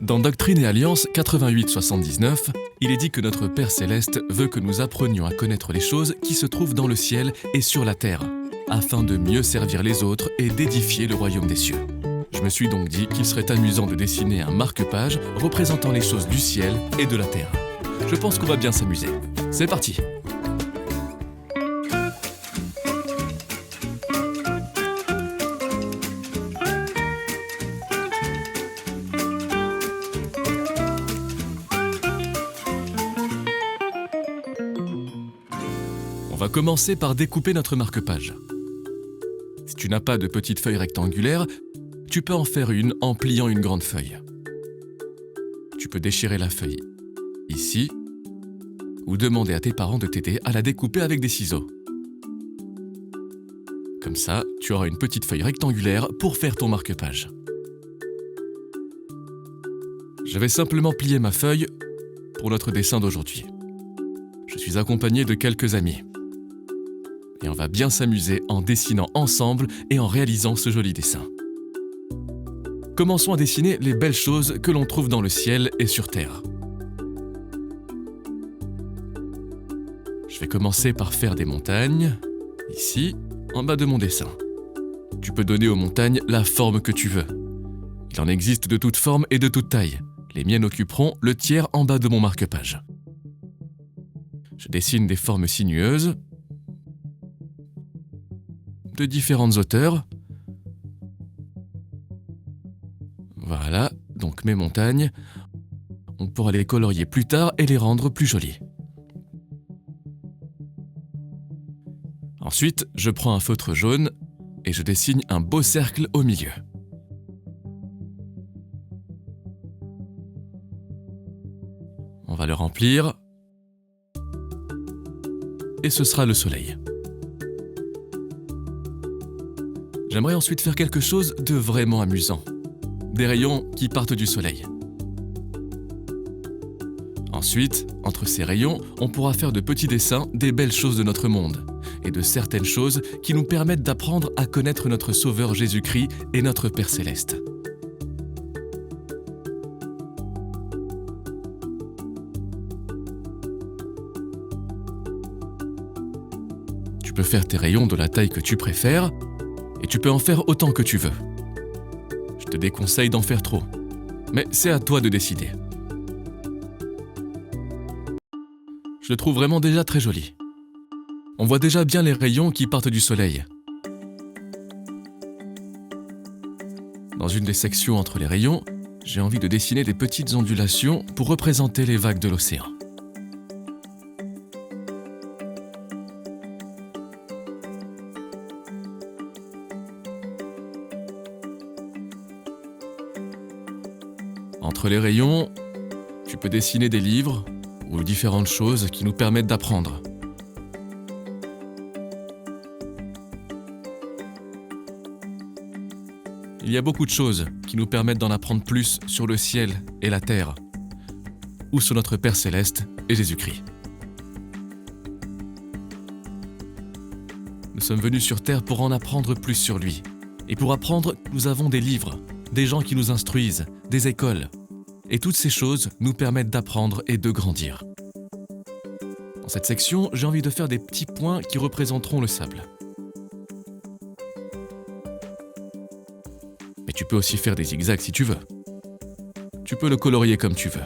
Dans Doctrine et Alliance 88-79, il est dit que notre Père Céleste veut que nous apprenions à connaître les choses qui se trouvent dans le ciel et sur la terre, afin de mieux servir les autres et d'édifier le royaume des cieux. Je me suis donc dit qu'il serait amusant de dessiner un marque-page représentant les choses du ciel et de la terre. Je pense qu'on va bien s'amuser. C'est parti! On va commencer par découper notre marque-page. Si tu n'as pas de petite feuille rectangulaire, tu peux en faire une en pliant une grande feuille. Tu peux déchirer la feuille ici ou demander à tes parents de t'aider à la découper avec des ciseaux. Comme ça, tu auras une petite feuille rectangulaire pour faire ton marque-page. Je vais simplement plier ma feuille pour notre dessin d'aujourd'hui. Je suis accompagné de quelques amis. Et on va bien s'amuser en dessinant ensemble et en réalisant ce joli dessin. Commençons à dessiner les belles choses que l'on trouve dans le ciel et sur terre. Je vais commencer par faire des montagnes, ici, en bas de mon dessin. Tu peux donner aux montagnes la forme que tu veux. Il en existe de toutes formes et de toutes tailles. Les miennes occuperont le tiers en bas de mon marque-page. Je dessine des formes sinueuses, de différentes hauteurs. Voilà, donc mes montagnes. On pourra les colorier plus tard et les rendre plus jolies. Ensuite, je prends un feutre jaune et je dessine un beau cercle au milieu. On va le remplir. Et ce sera le soleil. J'aimerais ensuite faire quelque chose de vraiment amusant. Des rayons qui partent du soleil. Ensuite, entre ces rayons, on pourra faire de petits dessins des belles choses de notre monde et de certaines choses qui nous permettent d'apprendre à connaître notre Sauveur Jésus-Christ et notre Père Céleste. Tu peux faire tes rayons de la taille que tu préfères et tu peux en faire autant que tu veux. Je te déconseille d'en faire trop, mais c'est à toi de décider. Je le trouve vraiment déjà très joli. On voit déjà bien les rayons qui partent du soleil. Dans une des sections entre les rayons, j'ai envie de dessiner des petites ondulations pour représenter les vagues de l'océan. Entre les rayons, tu peux dessiner des livres ou différentes choses qui nous permettent d'apprendre. Il y a beaucoup de choses qui nous permettent d'en apprendre plus sur le ciel et la terre, ou sur notre Père Céleste et Jésus-Christ. Nous sommes venus sur terre pour en apprendre plus sur lui. Et pour apprendre, nous avons des livres, des gens qui nous instruisent, des écoles. Et toutes ces choses nous permettent d'apprendre et de grandir. Dans cette section, j'ai envie de faire des petits points qui représenteront le sable. Mais tu peux aussi faire des zigzags si tu veux. Tu peux le colorier comme tu veux.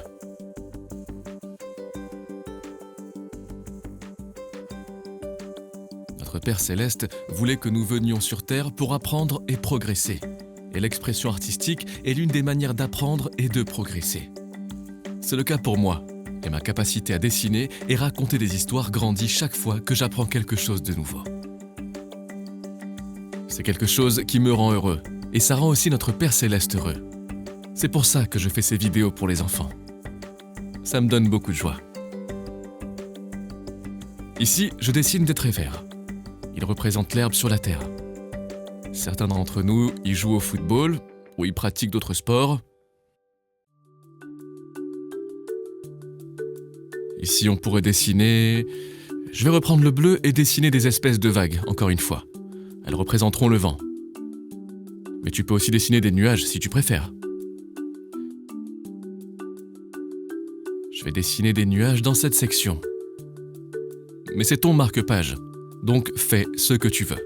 Notre Père Céleste voulait que nous venions sur Terre pour apprendre et progresser. Et l'expression artistique est l'une des manières d'apprendre et de progresser. C'est le cas pour moi, et ma capacité à dessiner et raconter des histoires grandit chaque fois que j'apprends quelque chose de nouveau. C'est quelque chose qui me rend heureux, et ça rend aussi notre Père Céleste heureux. C'est pour ça que je fais ces vidéos pour les enfants. Ça me donne beaucoup de joie. Ici, je dessine des traits verts. Ils représentent l'herbe sur la terre. Certains d'entre nous y jouent au football ou y pratiquent d'autres sports. Ici, on pourrait dessiner... Je vais reprendre le bleu et dessiner des espèces de vagues, encore une fois. Elles représenteront le vent. Mais tu peux aussi dessiner des nuages si tu préfères. Je vais dessiner des nuages dans cette section. Mais c'est ton marque-page, donc fais ce que tu veux.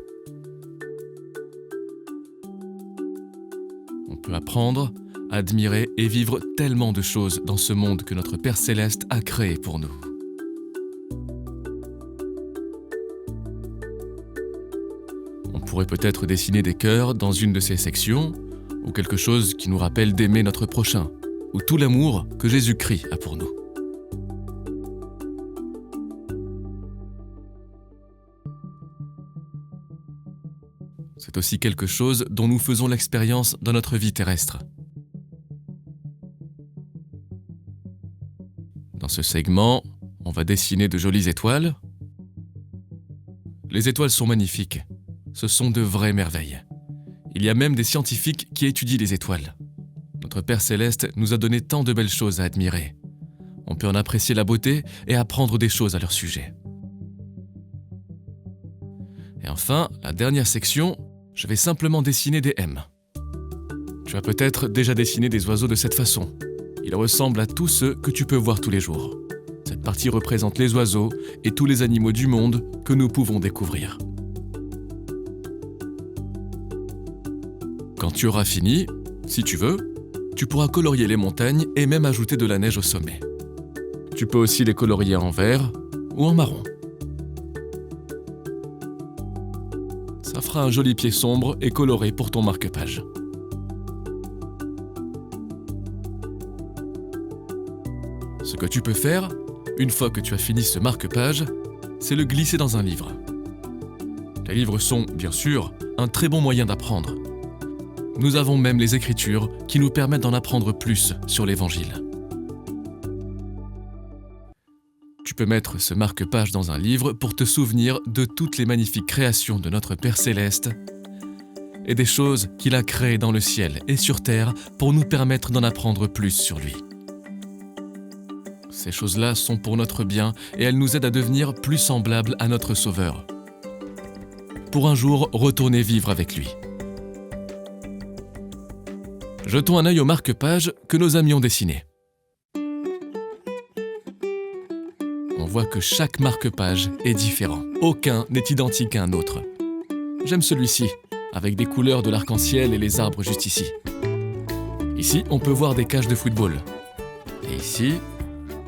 On peut apprendre, admirer et vivre tellement de choses dans ce monde que notre Père Céleste a créé pour nous. On pourrait peut-être dessiner des cœurs dans une de ces sections, ou quelque chose qui nous rappelle d'aimer notre prochain, ou tout l'amour que Jésus-Christ a pour nous. C'est aussi quelque chose dont nous faisons l'expérience dans notre vie terrestre. Dans ce segment, on va dessiner de jolies étoiles. Les étoiles sont magnifiques. Ce sont de vraies merveilles. Il y a même des scientifiques qui étudient les étoiles. Notre Père Céleste nous a donné tant de belles choses à admirer. On peut en apprécier la beauté et apprendre des choses à leur sujet. Et enfin, la dernière section, je vais simplement dessiner des M. Tu as peut-être déjà dessiné des oiseaux de cette façon. Ils ressemblent à tous ceux que tu peux voir tous les jours. Cette partie représente les oiseaux et tous les animaux du monde que nous pouvons découvrir. Quand tu auras fini, si tu veux, tu pourras colorier les montagnes et même ajouter de la neige au sommet. Tu peux aussi les colorier en vert ou en marron. Ça fera un joli pied sombre et coloré pour ton marque-page. Ce que tu peux faire, une fois que tu as fini ce marque-page, c'est le glisser dans un livre. Les livres sont, bien sûr, un très bon moyen d'apprendre. Nous avons même les Écritures qui nous permettent d'en apprendre plus sur l'Évangile. Tu peux mettre ce marque-page dans un livre pour te souvenir de toutes les magnifiques créations de notre Père Céleste et des choses qu'il a créées dans le ciel et sur terre pour nous permettre d'en apprendre plus sur lui. Ces choses-là sont pour notre bien et elles nous aident à devenir plus semblables à notre Sauveur, pour un jour retourner vivre avec lui. Jetons un œil au marque-page que nos amis ont dessiné. On voit que chaque marque-page est différent. Aucun n'est identique à un autre. J'aime celui-ci, avec des couleurs de l'arc-en-ciel et les arbres juste ici. Ici, on peut voir des cages de football. Et ici,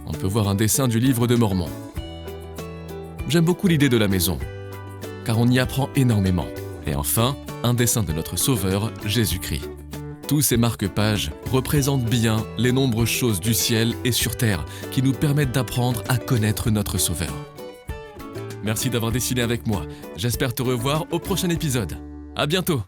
on peut voir un dessin du livre de Mormon. J'aime beaucoup l'idée de la maison, car on y apprend énormément. Et enfin, un dessin de notre Sauveur, Jésus-Christ. Tous ces marque-pages représentent bien les nombreuses choses du ciel et sur terre qui nous permettent d'apprendre à connaître notre Sauveur. Merci d'avoir dessiné avec moi. J'espère te revoir au prochain épisode. À bientôt!